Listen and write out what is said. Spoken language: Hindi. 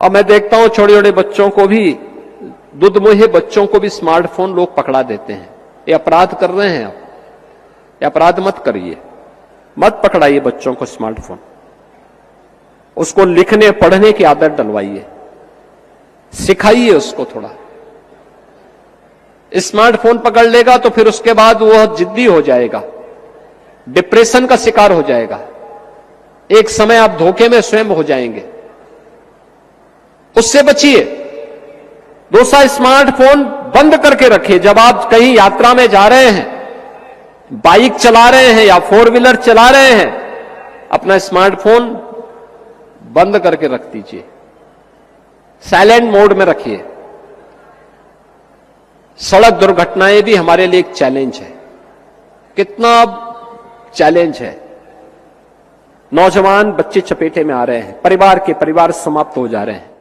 और मैं देखता हूं छोटे छोटे बच्चों को भी, दुधमुहे बच्चों को भी स्मार्टफोन लोग पकड़ा देते हैं। ये अपराध कर रहे हैं आप, ये अपराध मत करिए, मत पकड़ाइए बच्चों को स्मार्टफोन। उसको लिखने पढ़ने की आदत डलवाइए, सिखाइए उसको थोड़ा। स्मार्टफोन पकड़ लेगा तो फिर उसके बाद वह जिद्दी हो जाएगा, डिप्रेशन का शिकार हो जाएगा। एक समय आप धोखे में स्वयं हो जाएंगे, उससे बचिए। दूसरा, स्मार्टफोन बंद करके रखिए। जब आप कहीं यात्रा में जा रहे हैं, बाइक चला रहे हैं या फोर व्हीलर चला रहे हैं, अपना स्मार्टफोन बंद करके रख दीजिए, साइलेंट मोड में रखिए। सड़क दुर्घटनाएं भी हमारे लिए एक चैलेंज है। कितना चैलेंज है, नौजवान बच्चे चपेटे में आ रहे हैं, परिवार समाप्त हो जा रहे हैं।